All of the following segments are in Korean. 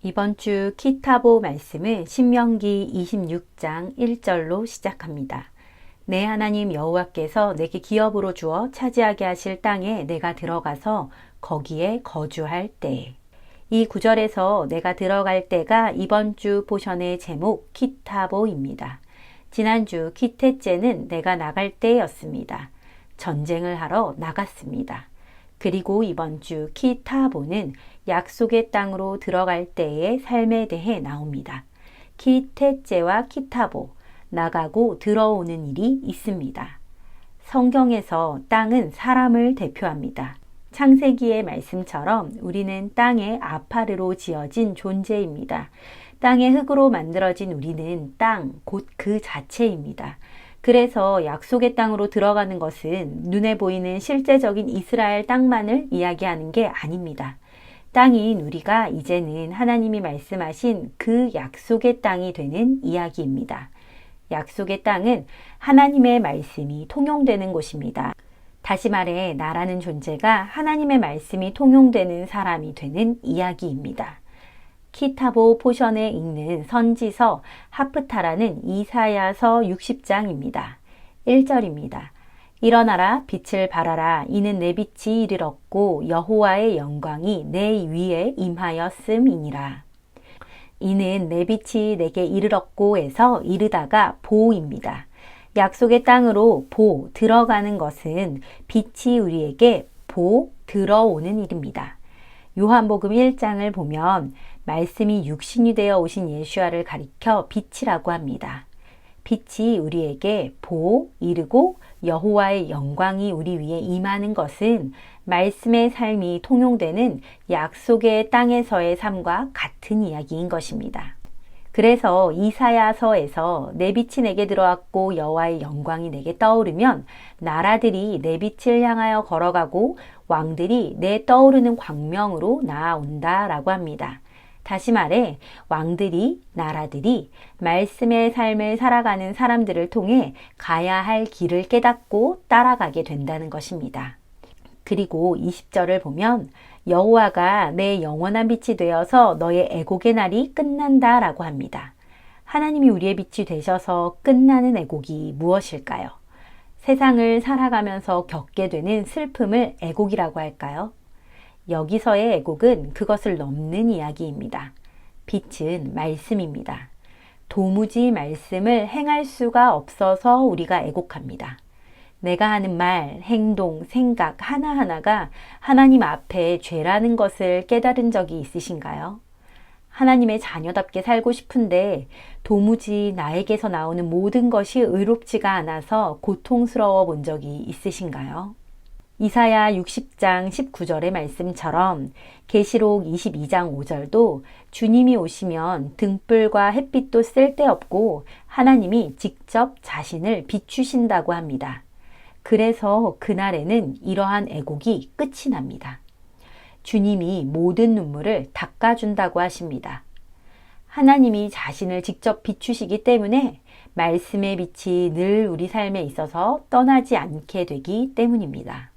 이번 주 키타보 말씀은 신명기 26장 1절로 시작합니다. 내 하나님 여호와께서 내게 기업으로 주어 차지하게 하실 땅에 내가 들어가서 거기에 거주할 때에. 이 구절에서 내가 들어갈 때가 이번 주 포션의 제목 키타보입니다. 지난주 키테째는 내가 나갈 때였습니다. 전쟁을 하러 나갔습니다. 그리고 이번 주 키타보는 약속의 땅으로 들어갈 때의 삶에 대해 나옵니다. 키테째와 키타보, 나가고 들어오는 일이 있습니다. 성경에서 땅은 사람을 대표합니다. 창세기의 말씀처럼 우리는 땅의 아파르로 지어진 존재입니다. 땅의 흙으로 만들어진 우리는 땅, 곧 그 자체입니다. 그래서 약속의 땅으로 들어가는 것은 눈에 보이는 실제적인 이스라엘 땅만을 이야기하는 게 아닙니다. 땅인 우리가 이제는 하나님이 말씀하신 그 약속의 땅이 되는 이야기입니다. 약속의 땅은 하나님의 말씀이 통용되는 곳입니다. 다시 말해 나라는 존재가 하나님의 말씀이 통용되는 사람이 되는 이야기입니다. 키타보 포션에 읽는 선지서 하프타라는 이사야서 60장입니다. 1절입니다. 일어나라 빛을 발하라 이는 내 빛이 이르렀고 여호와의 영광이 내 위에 임하였음이니라. 이는 내 빛이 내게 이르렀고 해서 이르다가 보입니다. 약속의 땅으로 들어가는 것은 빛이 우리에게 들어오는 일입니다. 요한복음 1장을 보면 말씀이 육신이 되어 오신 예수와를 가리켜 빛이라고 합니다. 빛이 우리에게 이르고 여호와의 영광이 우리 위에 임하는 것은 말씀의 삶이 통용되는 약속의 땅에서의 삶과 같은 이야기인 것입니다. 그래서 이사야서에서 내 빛이 내게 들어왔고 여호와의 영광이 내게 떠오르면 나라들이 내 빛을 향하여 걸어가고 왕들이 내 떠오르는 광명으로 나아온다라고 합니다. 다시 말해 왕들이, 나라들이 말씀의 삶을 살아가는 사람들을 통해 가야 할 길을 깨닫고 따라가게 된다는 것입니다. 그리고 20절을 보면 여호와가 내 영원한 빛이 되어서 너의 애곡의 날이 끝난다 라고 합니다. 하나님이 우리의 빛이 되셔서 끝나는 애곡이 무엇일까요? 세상을 살아가면서 겪게 되는 슬픔을 애곡이라고 할까요? 여기서의 애곡은 그것을 넘는 이야기입니다. 빛은 말씀입니다. 도무지 말씀을 행할 수가 없어서 우리가 애곡합니다. 내가 하는 말, 행동, 생각 하나하나가 하나님 앞에 죄라는 것을 깨달은 적이 있으신가요? 하나님의 자녀답게 살고 싶은데 도무지 나에게서 나오는 모든 것이 의롭지가 않아서 고통스러워 본 적이 있으신가요? 이사야 60장 19절의 말씀처럼 계시록 22장 5절도 주님이 오시면 등불과 햇빛도 쓸데없고 하나님이 직접 자신을 비추신다고 합니다. 그래서 그날에는 이러한 애곡이 끝이 납니다. 주님이 모든 눈물을 닦아준다고 하십니다. 하나님이 자신을 직접 비추시기 때문에 말씀의 빛이 늘 우리 삶에 있어서 떠나지 않게 되기 때문입니다.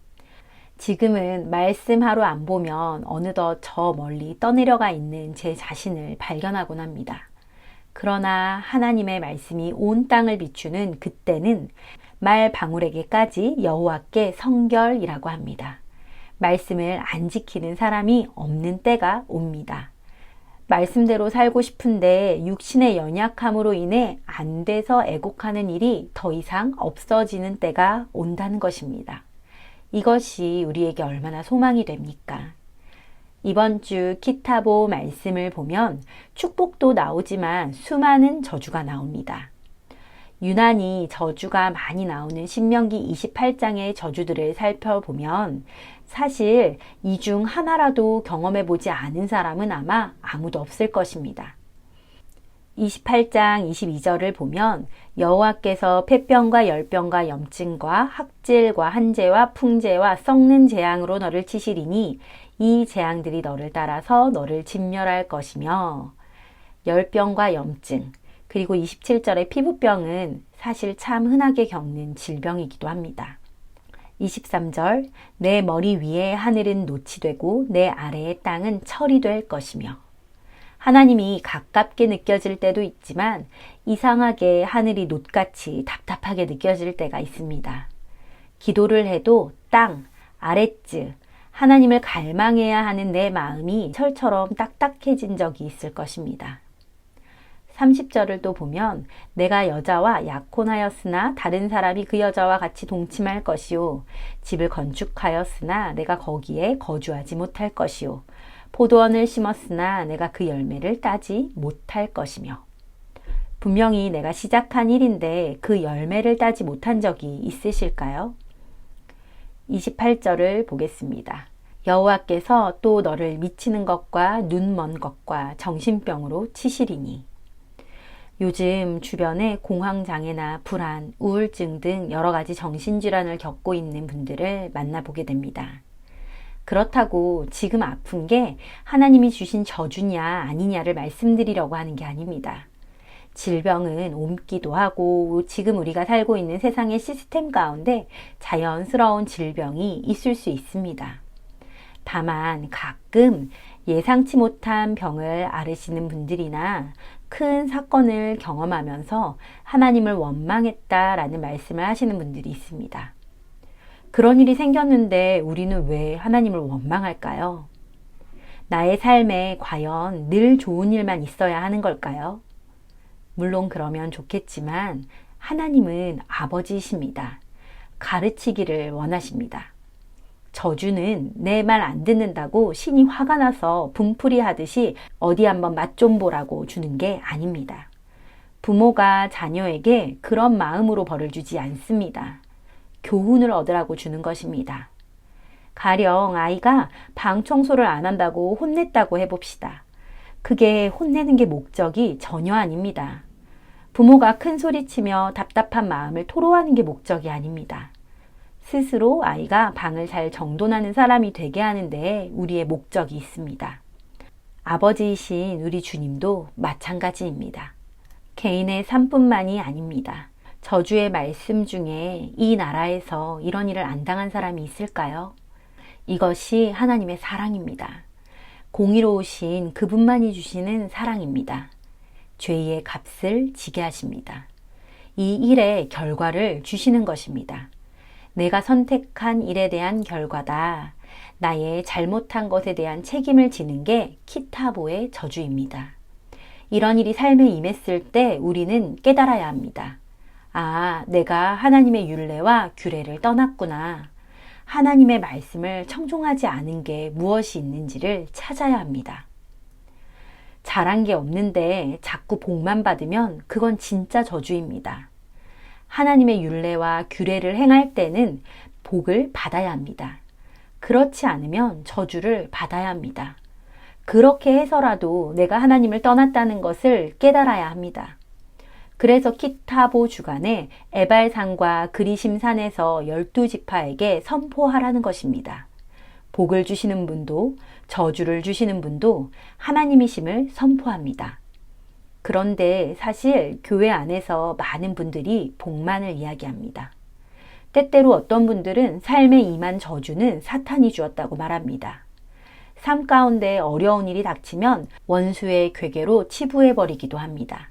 지금은 말씀 하루 안 보면 어느덧 저 멀리 떠내려가 있는 제 자신을 발견하곤 합니다. 그러나 하나님의 말씀이 온 땅을 비추는 그때는 말 방울에게까지 여호와께 성결이라고 합니다. 말씀을 안 지키는 사람이 없는 때가 옵니다. 말씀대로 살고 싶은데 육신의 연약함으로 인해 안 돼서 애곡하는 일이 더 이상 없어지는 때가 온다는 것입니다. 이것이 우리에게 얼마나 소망이 됩니까? 이번 주 키타보 말씀을 보면 축복도 나오지만 수많은 저주가 나옵니다. 유난히 저주가 많이 나오는 신명기 28장의 저주들을 살펴보면 사실 이 중 하나라도 경험해 보지 않은 사람은 아마 아무도 없을 것입니다. 28장 22절을 보면 여호와께서 폐병과 열병과 염증과 학질과 한재와 풍재와 썩는 재앙으로 너를 치시리니 이 재앙들이 너를 따라서 너를 진멸할 것이며 열병과 염증 그리고 27절의 피부병은 사실 참 흔하게 겪는 질병이기도 합니다. 23절 내 머리 위에 하늘은 노치 되고 내 아래의 땅은 철이 될 것이며 하나님이 가깝게 느껴질 때도 있지만 이상하게 하늘이 놋같이 답답하게 느껴질 때가 있습니다. 기도를 해도 땅, 아랫즈, 하나님을 갈망해야 하는 내 마음이 철처럼 딱딱해진 적이 있을 것입니다. 30절을 또 보면 내가 여자와 약혼하였으나 다른 사람이 그 여자와 같이 동침할 것이요 집을 건축하였으나 내가 거기에 거주하지 못할 것이요 포도원을 심었으나 내가 그 열매를 따지 못할 것이며 분명히 내가 시작한 일인데 그 열매를 따지 못한 적이 있으실까요? 28절을 보겠습니다. 여호와께서 또 너를 미치는 것과 눈먼 것과 정신병으로 치시리니. 요즘 주변에 공황장애나 불안, 우울증 등 여러 가지 정신질환을 겪고 있는 분들을 만나보게 됩니다. 그렇다고 지금 아픈 게 하나님이 주신 저주냐 아니냐를 말씀드리려고 하는 게 아닙니다. 질병은 옮기도 하고 지금 우리가 살고 있는 세상의 시스템 가운데 자연스러운 질병이 있을 수 있습니다. 다만 가끔 예상치 못한 병을 앓으시는 분들이나 큰 사건을 경험하면서 하나님을 원망했다라는 말씀을 하시는 분들이 있습니다. 그런 일이 생겼는데 우리는 왜 하나님을 원망할까요? 나의 삶에 과연 늘 좋은 일만 있어야 하는 걸까요? 물론 그러면 좋겠지만 하나님은 아버지이십니다. 가르치기를 원하십니다. 저주는 내 말 안 듣는다고 신이 화가 나서 분풀이 하듯이 어디 한번 맛 좀 보라고 주는 게 아닙니다. 부모가 자녀에게 그런 마음으로 벌을 주지 않습니다. 교훈을 얻으라고 주는 것입니다. 가령 아이가 방 청소를 안 한다고 혼냈다고 해봅시다. 그게 혼내는 게 목적이 전혀 아닙니다. 부모가 큰 소리치며 답답한 마음을 토로하는 게 목적이 아닙니다. 스스로 아이가 방을 잘 정돈하는 사람이 되게 하는 데에 우리의 목적이 있습니다. 아버지이신 우리 주님도 마찬가지입니다. 개인의 삶뿐만이 아닙니다. 저주의 말씀 중에 이 나라에서 이런 일을 안 당한 사람이 있을까요? 이것이 하나님의 사랑입니다. 공의로우신 그분만이 주시는 사랑입니다. 죄의 값을 지게 하십니다. 이 일의 결과를 주시는 것입니다. 내가 선택한 일에 대한 결과다. 나의 잘못한 것에 대한 책임을 지는 게 키타보의 저주입니다. 이런 일이 삶에 임했을 때 우리는 깨달아야 합니다. 아, 내가 하나님의 율례와 규례를 떠났구나. 하나님의 말씀을 청종하지 않은 게 무엇이 있는지를 찾아야 합니다. 잘한 게 없는데 자꾸 복만 받으면 그건 진짜 저주입니다. 하나님의 율례와 규례를 행할 때는 복을 받아야 합니다. 그렇지 않으면 저주를 받아야 합니다. 그렇게 해서라도 내가 하나님을 떠났다는 것을 깨달아야 합니다. 그래서 키타보 주간에 에발산과 그리심산에서 12지파에게 선포하라는 것입니다. 복을 주시는 분도 저주를 주시는 분도 하나님이심을 선포합니다. 그런데 사실 교회 안에서 많은 분들이 복만을 이야기합니다. 때때로 어떤 분들은 삶에 임한 저주는 사탄이 주었다고 말합니다. 삶 가운데 어려운 일이 닥치면 원수의 괴계로 치부해버리기도 합니다.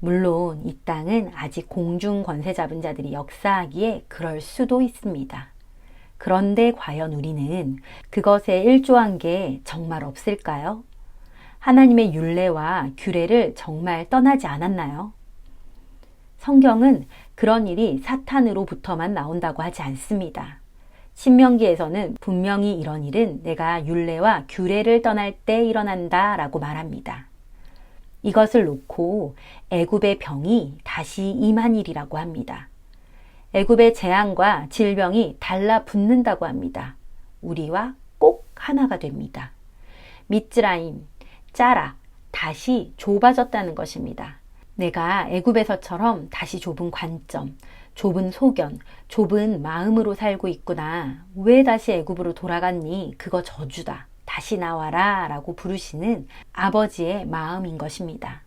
물론 이 땅은 아직 공중 권세 잡은 자들이 역사하기에 그럴 수도 있습니다. 그런데 과연 우리는 그것에 일조한 게 정말 없을까요? 하나님의 율례와 규례를 정말 떠나지 않았나요? 성경은 그런 일이 사탄으로부터만 나온다고 하지 않습니다. 신명기에서는 분명히 이런 일은 내가 율례와 규례를 떠날 때 일어난다 라고 말합니다. 이것을 놓고 애굽의 병이 다시 임한 일이라고 합니다. 애굽의 재앙과 질병이 달라붙는다고 합니다. 우리와 꼭 하나가 됩니다. 미츠라임, 짜라, 다시 좁아졌다는 것입니다. 내가 애굽에서처럼 다시 좁은 관점, 좁은 소견, 좁은 마음으로 살고 있구나. 왜 다시 애굽으로 돌아갔니? 그거 저주다. 다시 나와라 라고 부르시는 아버지의 마음인 것입니다.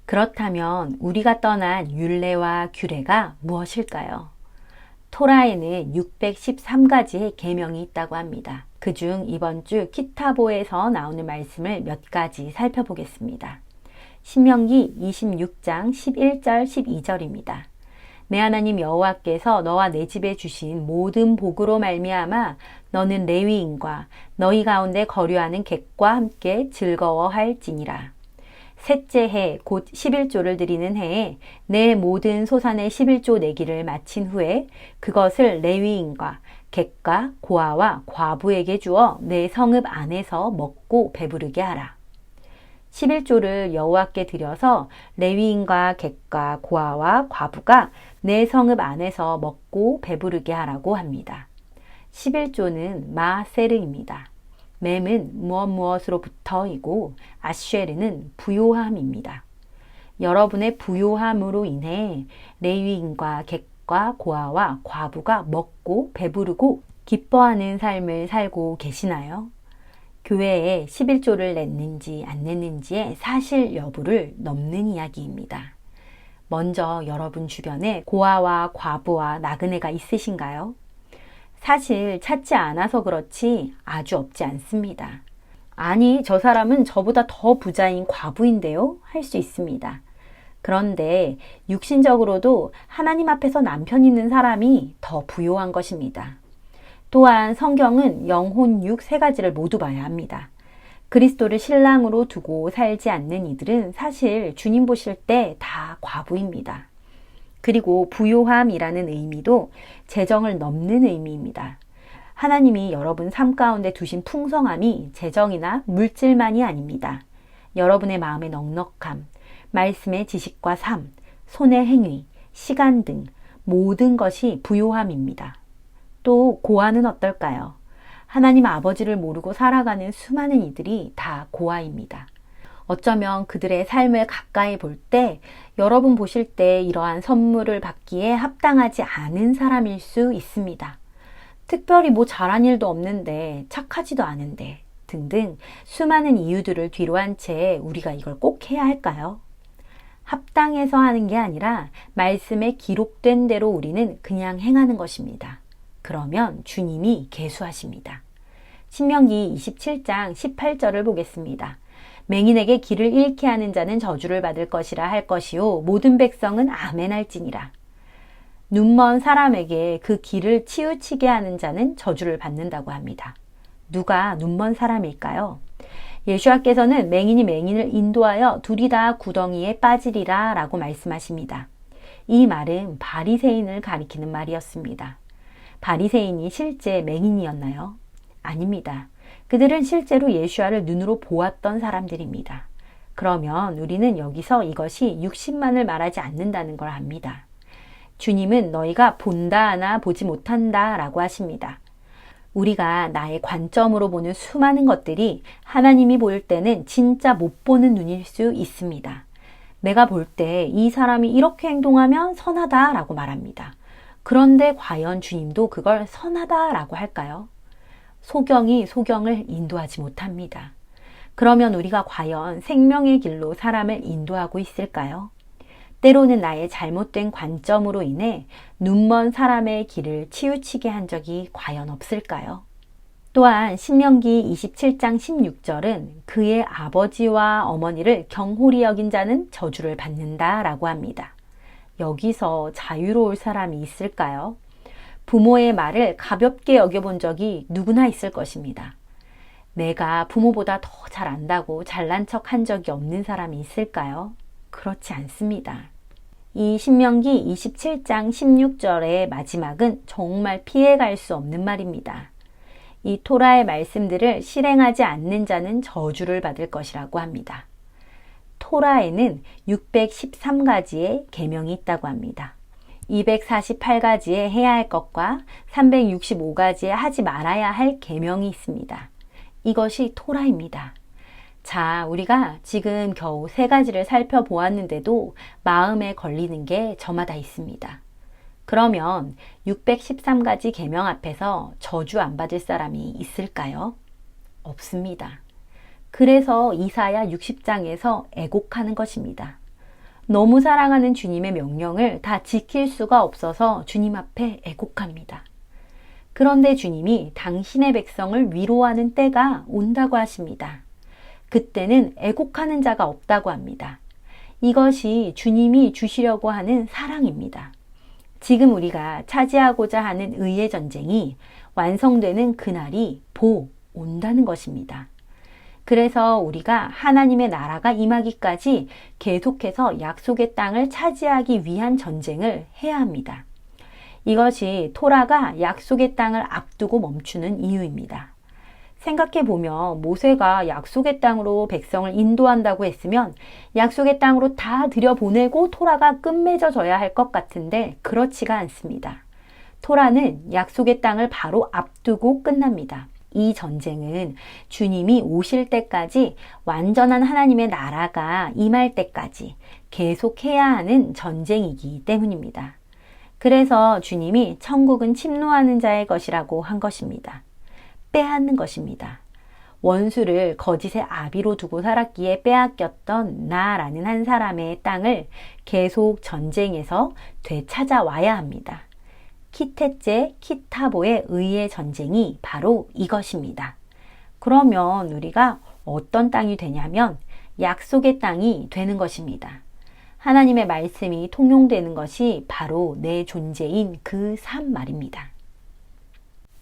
그렇다면 우리가 떠난 율례와 규례가 무엇일까요? 토라에는 613가지의 계명이 있다고 합니다. 그중 이번 주 키타보에서 나오는 말씀을 몇 가지 살펴보겠습니다. 신명기 26장 11절 12절입니다. 내 하나님 여호와께서 너와 내 집에 주신 모든 복으로 말미암아 너는 레위인과 너희 가운데 거류하는 객과 함께 즐거워할지니라. 셋째 해 곧 11조를 드리는 해에 내 모든 소산의 11조 내기를 마친 후에 그것을 레위인과 객과 고아와 과부에게 주어 내 성읍 안에서 먹고 배부르게 하라. 11조를 여호와께 드려서 레위인과 객과 고아와 과부가 내 성읍 안에서 먹고 배부르게 하라고 합니다. 11조는 마세르입니다. mem은 무엇으로부터이고 아쉐르는 부요함입니다. 여러분의 부요함으로 인해 레위인과 객과 고아와 과부가 먹고 배부르고 기뻐하는 삶을 살고 계시나요? 교회에 11조를 냈는지 안 냈는지의 사실 여부를 넘는 이야기입니다. 먼저 여러분 주변에 고아와 과부와 나그네가 있으신가요? 사실 찾지 않아서 그렇지 아주 없지 않습니다. 아니, 저 사람은 저보다 더 부자인 과부인데요? 할 수 있습니다. 그런데 육신적으로도 하나님 앞에서 남편 있는 사람이 더 부요한 것입니다. 또한 성경은 영혼, 육 세 가지를 모두 봐야 합니다. 그리스도를 신랑으로 두고 살지 않는 이들은 사실 주님 보실 때 다 과부입니다. 그리고 부요함이라는 의미도 재정을 넘는 의미입니다. 하나님이 여러분 삶 가운데 두신 풍성함이 재정이나 물질만이 아닙니다. 여러분의 마음의 넉넉함, 말씀의 지식과 삶, 손의 행위, 시간 등 모든 것이 부요함입니다. 또 고아는 어떨까요? 하나님 아버지를 모르고 살아가는 수많은 이들이 다 고아입니다. 어쩌면 그들의 삶을 가까이 볼 때 여러분 보실 때 이러한 선물을 받기에 합당하지 않은 사람일 수 있습니다. 특별히 뭐 잘한 일도 없는데 착하지도 않은데 등등 수많은 이유들을 뒤로 한 채 우리가 이걸 꼭 해야 할까요? 합당해서 하는 게 아니라 말씀에 기록된 대로 우리는 그냥 행하는 것입니다. 그러면 주님이 계수하십니다. 신명기 27장 18절을 보겠습니다. 맹인에게 길을 잃게 하는 자는 저주를 받을 것이라 할 것이요 모든 백성은 아멘 할지니라. 눈먼 사람에게 그 길을 치우치게 하는 자는 저주를 받는다고 합니다. 누가 눈먼 사람일까요? 예수와께서는 맹인이 맹인을 인도하여 둘이 다 구덩이에 빠지리라 라고 말씀하십니다. 이 말은 바리새인을 가리키는 말이었습니다. 바리새인이 실제 맹인이었나요? 아닙니다. 그들은 실제로 예수와를 눈으로 보았던 사람들입니다. 그러면 우리는 여기서 이것이 육신만을 말하지 않는다는 걸 압니다. 주님은 너희가 본다 하나 보지 못한다 라고 하십니다. 우리가 나의 관점으로 보는 수많은 것들이 하나님이 볼 때는 진짜 못 보는 눈일 수 있습니다. 내가 볼 때 이 사람이 이렇게 행동하면 선하다 라고 말합니다. 그런데 과연 주님도 그걸 선하다 라고 할까요? 소경이 소경을 인도하지 못합니다. 그러면 우리가 과연 생명의 길로 사람을 인도하고 있을까요? 때로는 나의 잘못된 관점으로 인해 눈먼 사람의 길을 치우치게 한 적이 과연 없을까요? 또한 신명기 27장 16절은 그의 아버지와 어머니를 경홀히 여긴 자는 저주를 받는다 라고 합니다. 여기서 자유로울 사람이 있을까요? 부모의 말을 가볍게 여겨본 적이 누구나 있을 것입니다. 내가 부모보다 더 잘 안다고 잘난 척 한 적이 없는 사람이 있을까요? 그렇지 않습니다. 이 신명기 27장 16절의 마지막은 정말 피해갈 수 없는 말입니다. 이 토라의 말씀들을 실행하지 않는 자는 저주를 받을 것이라고 합니다. 토라에는 613가지의 계명이 있다고 합니다. 248가지의 해야 할 것과 365가지의 하지 말아야 할 계명이 있습니다. 이것이 토라입니다. 자, 우리가 지금 겨우 3가지를 살펴보았는데도 마음에 걸리는 게 저마다 있습니다. 그러면 613가지 계명 앞에서 저주 안 받을 사람이 있을까요? 없습니다. 그래서 이사야 60장에서 애곡하는 것입니다. 너무 사랑하는 주님의 명령을 다 지킬 수가 없어서 주님 앞에 애곡합니다. 그런데 주님이 당신의 백성을 위로하는 때가 온다고 하십니다. 그때는 애곡하는 자가 없다고 합니다. 이것이 주님이 주시려고 하는 사랑입니다. 지금 우리가 차지하고자 하는 의의 전쟁이 완성되는 그날이 온다는 것입니다. 그래서 우리가 하나님의 나라가 임하기까지 계속해서 약속의 땅을 차지하기 위한 전쟁을 해야 합니다. 이것이 토라가 약속의 땅을 앞두고 멈추는 이유입니다. 생각해보면 모세가 약속의 땅으로 백성을 인도한다고 했으면 약속의 땅으로 다 들여보내고 토라가 끝맺어져야 할 것 같은데 그렇지가 않습니다. 토라는 약속의 땅을 바로 앞두고 끝납니다. 이 전쟁은 주님이 오실 때까지 완전한 하나님의 나라가 임할 때까지 계속해야 하는 전쟁이기 때문입니다. 그래서 주님이 천국은 침노하는 자의 것이라고 한 것입니다. 빼앗는 것입니다. 원수를 거짓의 아비로 두고 살았기에 빼앗겼던 나라는 한 사람의 땅을 계속 전쟁에서 되찾아와야 합니다. 키테제, 키타보의 의의 전쟁이 바로 이것입니다. 그러면 우리가 어떤 땅이 되냐면 약속의 땅이 되는 것입니다. 하나님의 말씀이 통용되는 것이 바로 내 존재인 그 삶 말입니다.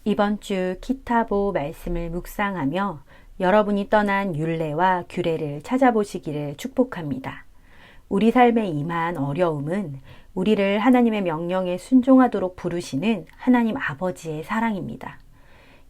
이번 주 키타보 말씀을 묵상하며 여러분이 떠난 율례와 규례를 찾아보시기를 축복합니다. 우리 삶에 임한 어려움은 우리를 하나님의 명령에 순종하도록 부르시는 하나님 아버지의 사랑입니다.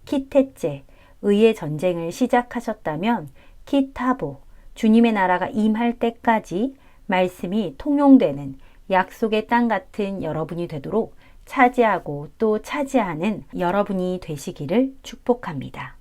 키테제, 의의 전쟁을 시작하셨다면 키타보, 주님의 나라가 임할 때까지 말씀이 통용되는 약속의 땅 같은 여러분이 되도록 차지하고 또 차지하는 여러분이 되시기를 축복합니다.